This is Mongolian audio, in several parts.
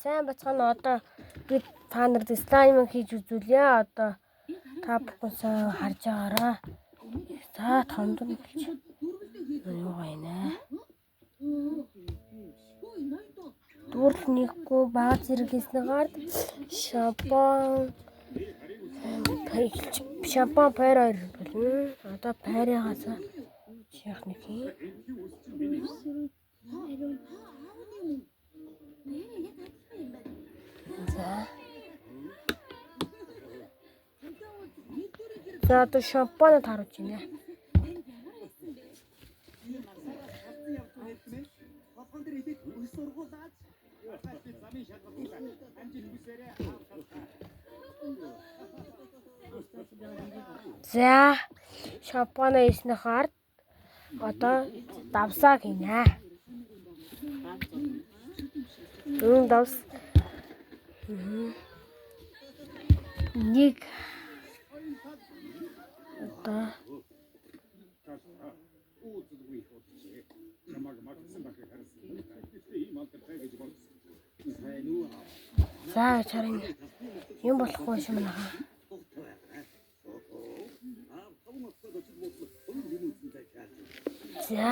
сайн бацхан одоо би та нарт слайм хийж үзүүлье. Одоо та бүхэн харж байгаарай. За томдон гэж. Юу гайнаа. Дүүрэл нэггүй баг зэрэг хийснээр шампан пайр хоёр болно. Одоо пайрыгаас чих нэг юм. За одоо шампаныг харуулж байна. За шампан хийснээр одоо давсаа хийнэ. Давс. Нэг одоо за чарын юм болохгүй юм байна. За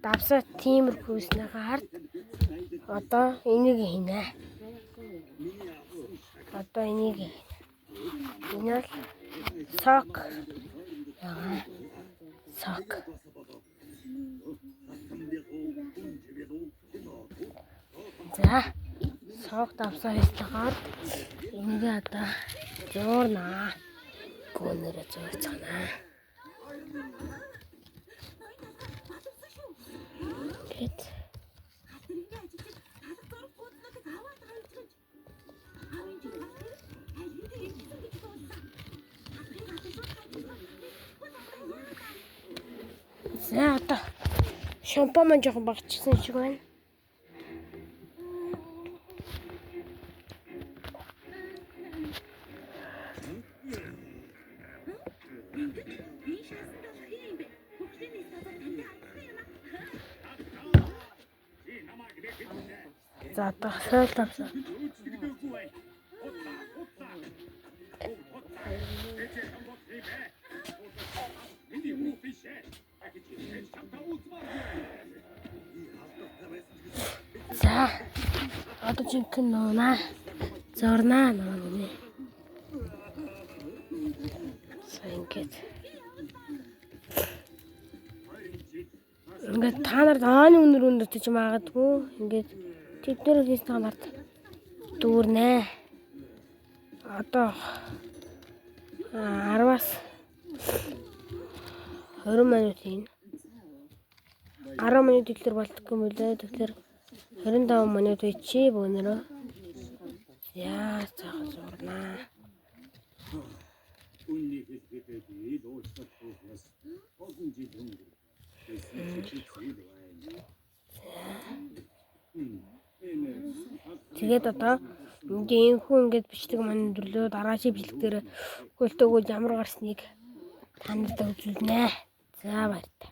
давсаа тиймэрхүүснээ хард одоо энийг хийнэ. Одоо энийг энэ л сок. Сок. За сок давсаа хийснээр энийг одоо зуурнаа. Гүнээрээ зурцгаана. Гэт за одоо шампан маань жоохон багчсан шиг байна. За одоо соёл давсаа. За одоо жинхэнэ нуунаа зорнаа нуунаа. Ингээд та нарт ааны үнэр өндөртөж магадгүй. Ингээд тэднэр хийх та нарт дүүрнэ. Одоо 10-аас 20 минут хийн. 10 минут ихээр болтгүй мөлөө. Тэгэхээр 25 минут хийчи бөөнөрөө. Яа цаах зурнаа. Тэгээд одоо инхүү ингээд бичлэг маань төрлөө дараашийн бичлэг дээр хөлтөөгөө ямар гарсныг та нарт үзүүлнэ. За баярлалаа.